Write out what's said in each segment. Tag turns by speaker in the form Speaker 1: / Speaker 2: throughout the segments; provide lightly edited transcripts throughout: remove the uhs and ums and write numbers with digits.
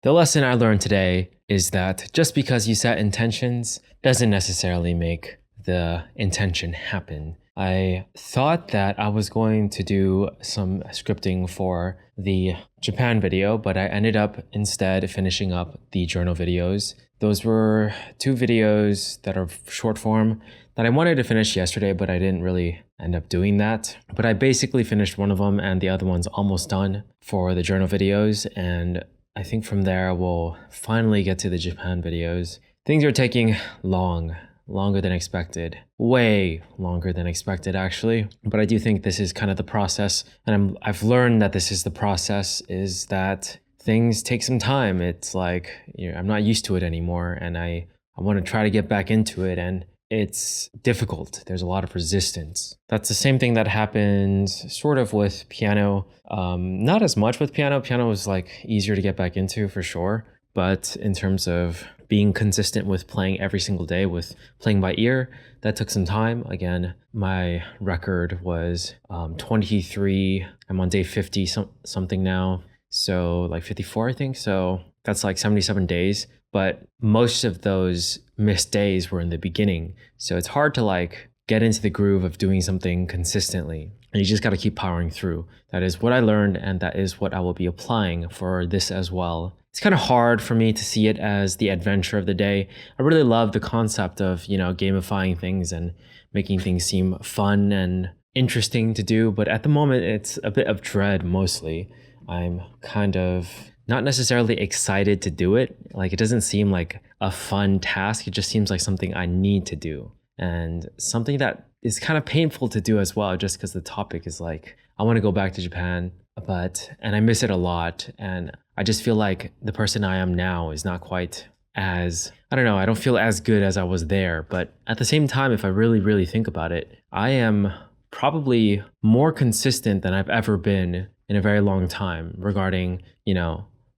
Speaker 1: The lesson I learned today is that just because you set intentions doesn't necessarily make the intention happen. I thought that I was going to do some scripting for the Japan video, but I ended up instead finishing up the journal videos. Those were two videos that are short form that I wanted to finish yesterday, but I didn't really end up doing that. But I basically finished one of them and the other one's almost done for the journal videos. And I think from there, we'll finally get to the Japan videos. Things are taking longer than expected. Way longer than expected, actually. But I do think this is kind of the process. And I've learned that this is the process, is that things take some time. It's like, I'm not used to it anymore. And I want to try to get back into it. And it's difficult. There's a lot of resistance. That's the same thing that happens sort of with piano. Not as much with piano. Piano is like easier to get back into for sure. But in terms of being consistent with playing every single day, with playing by ear, that took some time. Again, my record was 23. I'm on day 50 something now. So like 54, I think. So that's like 77 days. But most of those missed days were in the beginning. So it's hard to like get into the groove of doing something consistently. And you just got to keep powering through. That is what I learned, and that is what I will be applying for this as well. It's kind of hard for me to see it as the adventure of the day. I really love the concept of, gamifying things and making things seem fun and interesting to do. But at the moment, it's a bit of dread mostly. I'm kind of not necessarily excited to do it. Like, it doesn't seem like a fun task. It just seems like something I need to do, and something that is kind of painful to do as well, just because the topic is like, I want to go back to Japan, and I miss it a lot. And I just feel like the person I am now is not quite as, I don't feel as good as I was there. But at the same time, if I really, really think about it, I am probably more consistent than I've ever been in a very long time regarding,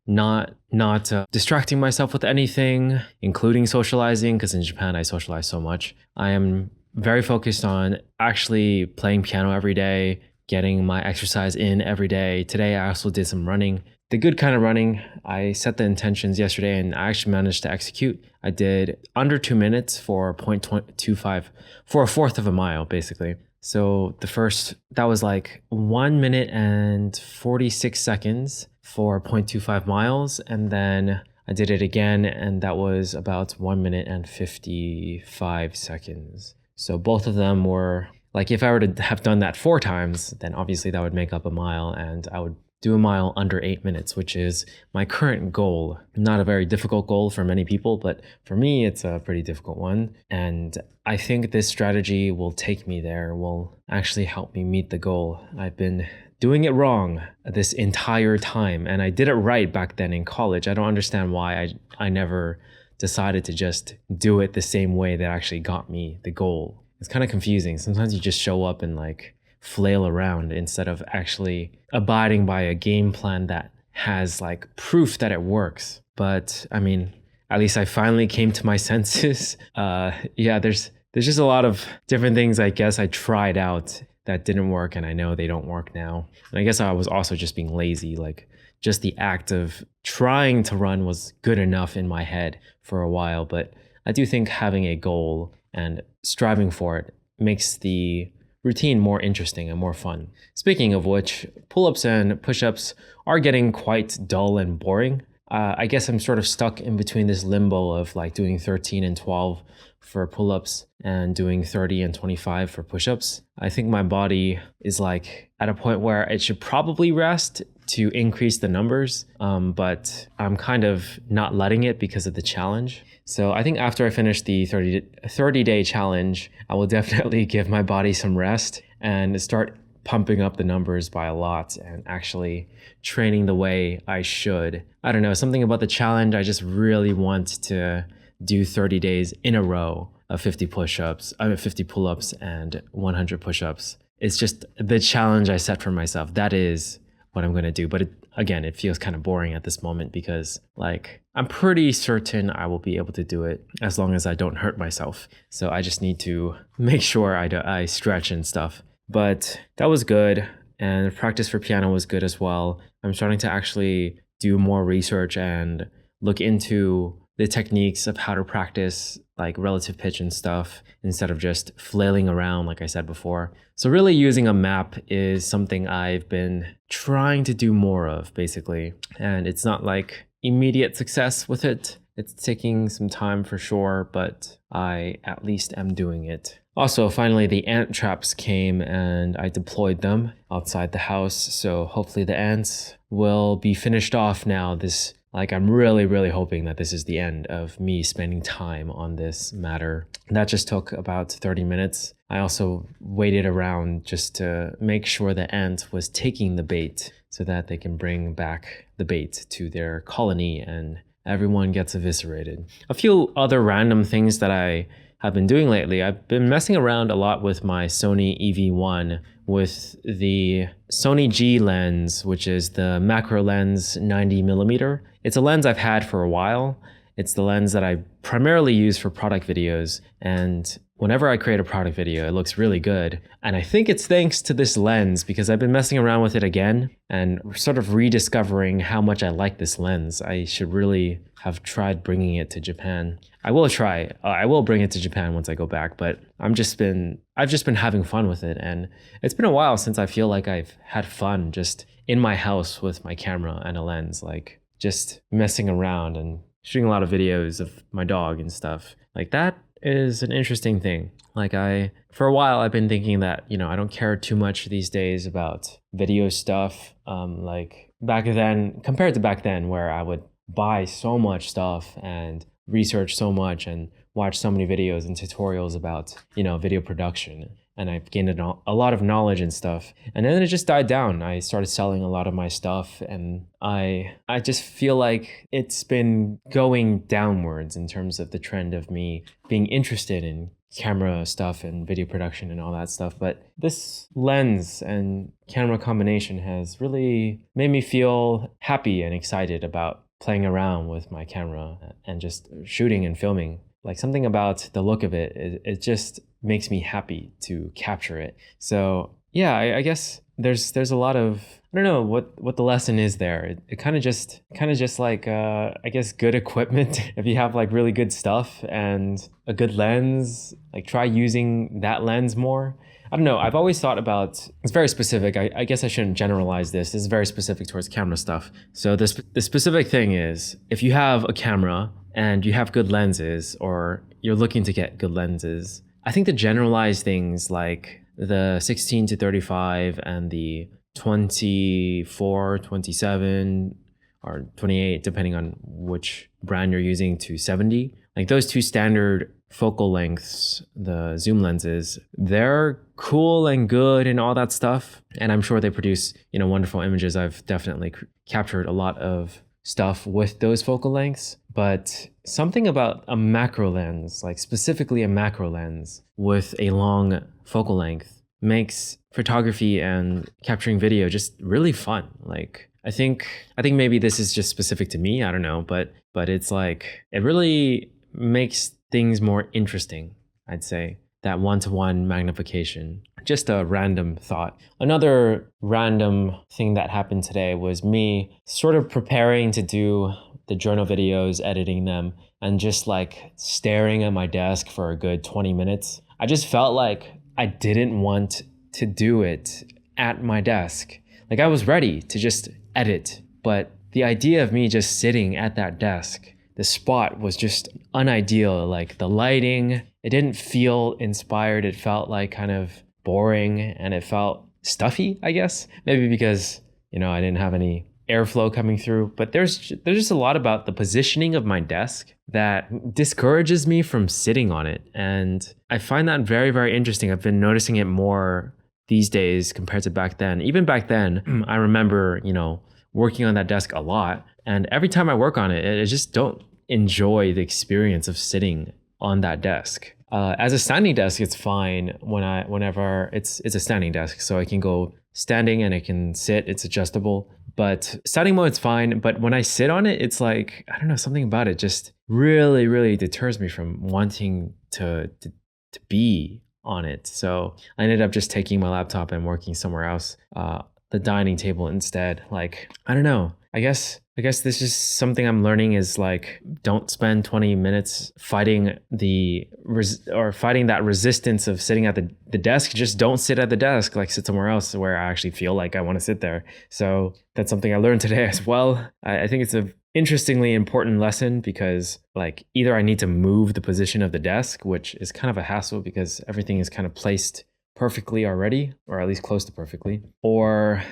Speaker 1: not distracting myself with anything, including socializing, because in Japan I socialize so much. I am very focused on actually playing piano every day, getting my exercise in every day. Today I also did some running. The good kind of running. I set the intentions yesterday and I actually managed to execute. I did under 2 minutes for 0.25, for a fourth of a mile, basically. So that was like 1 minute and 46 seconds for 0.25 miles. And then I did it again, and that was about 1 minute and 55 seconds. So both of them were like, if I were to have done that 4 times, then obviously that would make up a mile, and I would do a mile under 8 minutes, which is my current goal. Not a very difficult goal for many people, but for me, it's a pretty difficult one. And I think this strategy will take me there, will actually help me meet the goal. I've been doing it wrong this entire time, and I did it right back then in college. I don't understand why I never decided to just do it the same way that actually got me the goal. It's kind of confusing. Sometimes you just show up and like flail around instead of actually abiding by a game plan that has like proof that it works. But I mean, at least I finally came to my senses. There's just a lot of different things I guess I tried out that didn't work, and I know they don't work now. And I guess I was also just being lazy. Like, just the act of trying to run was good enough in my head for a while. But I do think having a goal and striving for it makes the routine more interesting and more fun. Speaking of which, pull-ups and push-ups are getting quite dull and boring. I guess I'm sort of stuck in between this limbo of like doing 13 and 12 for pull-ups and doing 30 and 25 for push-ups. I think my body is like at a point where it should probably rest to increase the numbers, but I'm kind of not letting it because of the challenge. So I think after I finish the 30-day challenge, I will definitely give my body some rest and start pumping up the numbers by a lot and actually training the way I should. I don't know, something about the challenge. I just really want to do 30 days in a row of 50 push-ups, 50 pull-ups and 100 push-ups. It's just the challenge I set for myself. That is what I'm going to do. But it feels kind of boring at this moment because like I'm pretty certain I will be able to do it as long as I don't hurt myself. So I just need to make sure I stretch and stuff. But that was good. And practice for piano was good as well. I'm starting to actually do more research and look into the techniques of how to practice like relative pitch and stuff instead of just flailing around, like I said before. So really using a map is something I've been trying to do more of, basically. And it's not like immediate success with it. It's taking some time for sure, but I at least am doing it. Also, finally, the ant traps came and I deployed them outside the house. So hopefully the ants will be finished off now. I'm really hoping that this is the end of me spending time on this matter. That just took about 30 minutes. I also waited around just to make sure the ant was taking the bait so that they can bring back the bait to their colony and everyone gets eviscerated. A few other random things that I have been doing lately. I've been messing around a lot with my Sony EV1 with the Sony G lens, which is the macro lens 90mm. It's a lens I've had for a while. It's the lens that I primarily use for product videos. And whenever I create a product video, it looks really good. And I think it's thanks to this lens because I've been messing around with it again and sort of rediscovering how much I like this lens. I should really have tried bringing it to Japan. I will try. I will bring it to Japan once I go back, but I've just been having fun with it. And it's been a while since I feel like I've had fun just in my house with my camera and a lens, like just messing around and shooting a lot of videos of my dog and stuff. Like that is an interesting thing. For a while I've been thinking that, I don't care too much these days about video stuff. Like back then, compared to back then where I would buy so much stuff and research so much and watch so many videos and tutorials about, video production. And I've gained a lot of knowledge and stuff. And then it just died down. I started selling a lot of my stuff and I just feel like it's been going downwards in terms of the trend of me being interested in camera stuff and video production and all that stuff. But this lens and camera combination has really made me feel happy and excited about playing around with my camera and just shooting and filming. Like something about the look of it just makes me happy to capture it. So yeah, I guess there's a lot of, I don't know what the lesson is there. It kind of just like I guess good equipment. If you have like really good stuff and a good lens, like try using that lens more. I don't know. I've always thought about, it's very specific. I guess I shouldn't generalize this. This is very specific towards camera stuff. So the specific thing is if you have a camera and you have good lenses or you're looking to get good lenses, I think the generalized things like the 16 to 35 and the 24, 27 or 28, depending on which brand you're using, to 70, like those two standard focal lengths, the zoom lenses, they're cool and good and all that stuff. And I'm sure they produce, wonderful images. I've definitely captured a lot of stuff with those focal lengths, but something about a macro lens, like specifically a macro lens with a long focal length, makes photography and capturing video just really fun. Like I think maybe this is just specific to me, I don't know, but it's like it really makes things more interesting, I'd say. That one-to-one magnification. Just a random thought. Another random thing that happened today was me sort of preparing to do the journal videos, editing them, and just like staring at my desk for a good 20 minutes. I just felt like I didn't want to do it at my desk. Like I was ready to just edit, but the idea of me just sitting at that desk, the spot was just unideal. Like the lighting, it didn't feel inspired. It felt like kind of boring and it felt stuffy, I guess. Maybe because, I didn't have any airflow coming through. But there's just a lot about the positioning of my desk that discourages me from sitting on it. And I find that very, very interesting. I've been noticing it more these days compared to back then. Even back then, I remember, working on that desk a lot. And every time I work on it, I just don't enjoy the experience of sitting on that desk. As a standing desk, it's fine whenever it's a standing desk, so I can go standing and I can sit. It's adjustable. But standing mode's fine. But when I sit on it, it's like, I don't know, something about it just really, really deters me from wanting to be on it. So I ended up just taking my laptop and working somewhere else, the dining table instead. Like, I don't know. I guess I guess this is something I'm learning is like, don't spend 20 minutes fighting fighting that resistance of sitting at the desk. Just don't sit at the desk, like sit somewhere else where I actually feel like I want to sit there. So that's something I learned today as well. I think it's a interestingly important lesson because like either I need to move the position of the desk, which is kind of a hassle because everything is kind of placed perfectly already, or at least close to perfectly, or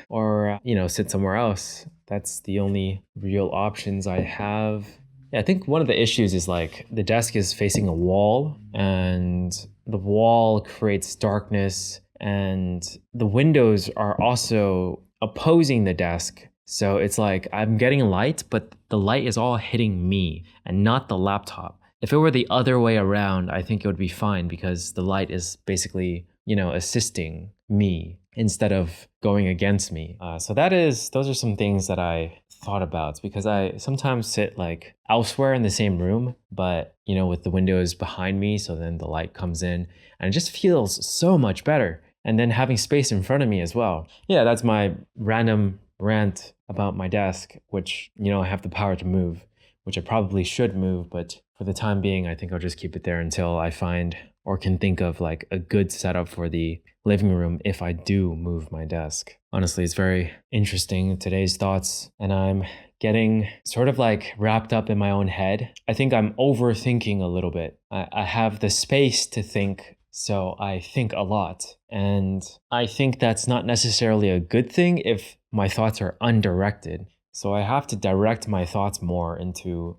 Speaker 1: sit somewhere else. That's the only real options I have. Yeah, I think one of the issues is like the desk is facing a wall and the wall creates darkness and the windows are also opposing the desk. So it's like I'm getting light, but the light is all hitting me and not the laptop. If it were the other way around, I think it would be fine because the light is basically, assisting me instead of going against me. So those are some things that I thought about because I sometimes sit like elsewhere in the same room, but with the windows behind me, so then the light comes in and it just feels so much better. And then having space in front of me as well. Yeah, that's my random rant about my desk, which, I have the power to move, which I probably should move, but for the time being, I think I'll just keep it there until I find or can think of like a good setup for the living room if I do move my desk. Honestly, it's very interesting, today's thoughts, and I'm getting sort of like wrapped up in my own head. I think I'm overthinking a little bit. I have the space to think, so I think a lot. And I think that's not necessarily a good thing if my thoughts are undirected. So I have to direct my thoughts more into,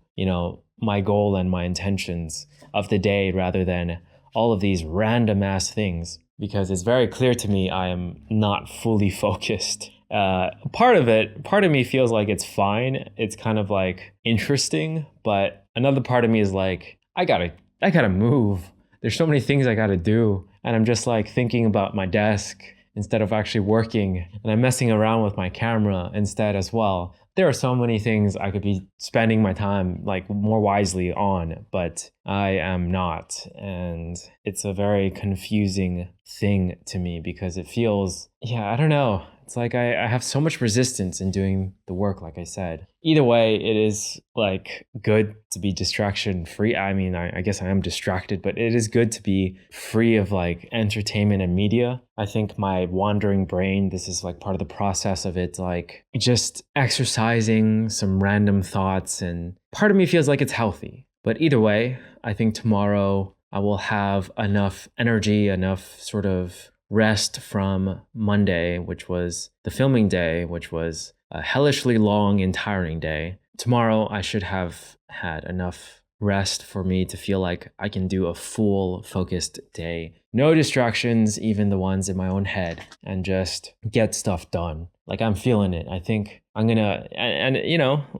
Speaker 1: my goal and my intentions of the day rather than all of these random ass things, because it's very clear to me I am not fully focused. Part of me feels like it's fine. It's kind of like interesting, but another part of me is like, I gotta move. There's so many things I gotta do. And I'm just like thinking about my desk instead of actually working. And I'm messing around with my camera instead as well. There are so many things I could be spending my time like more wisely on, but I am not. And it's a very confusing thing to me because it feels, I don't know. It's like I have so much resistance in doing the work, like I said. Either way, it is like good to be distraction free. I mean, I guess I am distracted, but it is good to be free of like entertainment and media. I think my wandering brain, this is like part of the process of it, like just exercising some random thoughts. And part of me feels like it's healthy. But either way, I think tomorrow I will have enough energy, enough sort of rest from Monday, which was the filming day, which was a hellishly long and tiring day. Tomorrow, I should have had enough rest for me to feel like I can do a full focused day. No distractions, even the ones in my own head, and just get stuff done. Like I'm feeling it. I think I'm gonna, and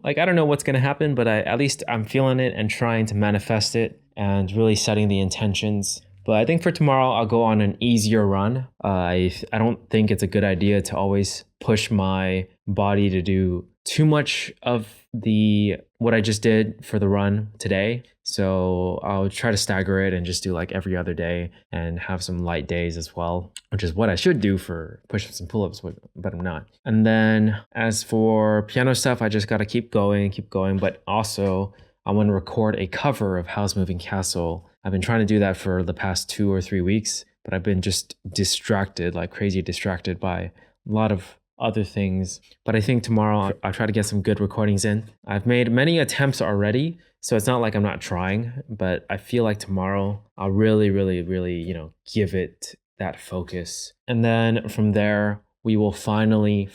Speaker 1: like I don't know what's gonna happen, but at least I'm feeling it and trying to manifest it and really setting the intentions. But I think for tomorrow, I'll go on an easier run. I don't think it's a good idea to always push my body to do too much of what I just did for the run today. So I'll try to stagger it and just do like every other day and have some light days as well, which is what I should do for push-ups and pull-ups, but I'm not. And then as for piano stuff, I just got to keep going. But also I want to record a cover of House Moving Castle. I've been trying to do that for the past 2 or 3 weeks, but I've been just distracted, like crazy distracted by a lot of other things. But I think tomorrow I'll try to get some good recordings in. I've made many attempts already, so it's not like I'm not trying, but I feel like tomorrow I'll really, really, really, give it that focus. And then from there, we will finally,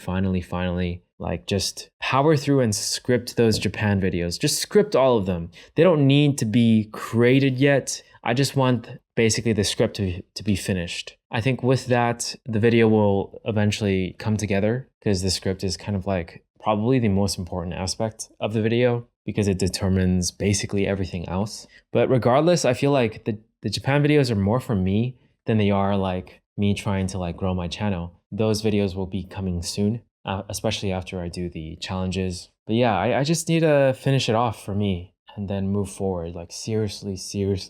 Speaker 1: like just power through and script those Japan videos. Just script all of them. They don't need to be created yet. I just want basically the script to be finished. I think with that, the video will eventually come together because the script is kind of like probably the most important aspect of the video because it determines basically everything else. But regardless, I feel like the Japan videos are more for me than they are like me trying to like grow my channel. Those videos will be coming soon. Especially after I do the challenges. But yeah, I just need to finish it off for me and then move forward, like seriously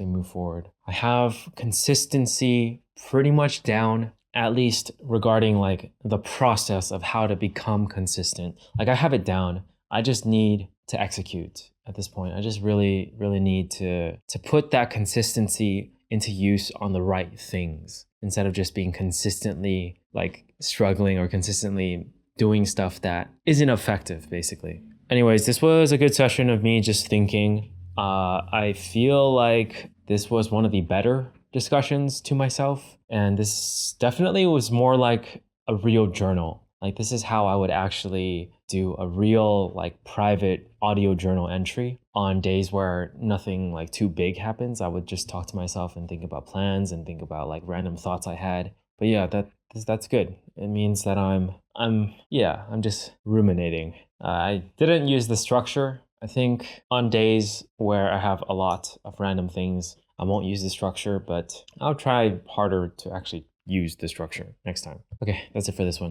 Speaker 1: move forward. I have consistency pretty much down, at least regarding like the process of how to become consistent. Like I have it down. I just need to execute at this point. I just really, really need to put that consistency into use on the right things instead of just being consistently like struggling or consistently doing stuff that isn't effective, basically. Anyways, this was a good session of me just thinking. I feel like this was one of the better discussions to myself. And this definitely was more like a real journal. Like this is how I would actually do a real like private audio journal entry on days where nothing like too big happens. I would just talk to myself and think about plans and think about like random thoughts I had. But yeah, that's good. It means that I'm just ruminating. I didn't use the structure. I think on days where I have a lot of random things, I won't use the structure, but I'll try harder to actually use the structure next time. Okay, that's it for this one.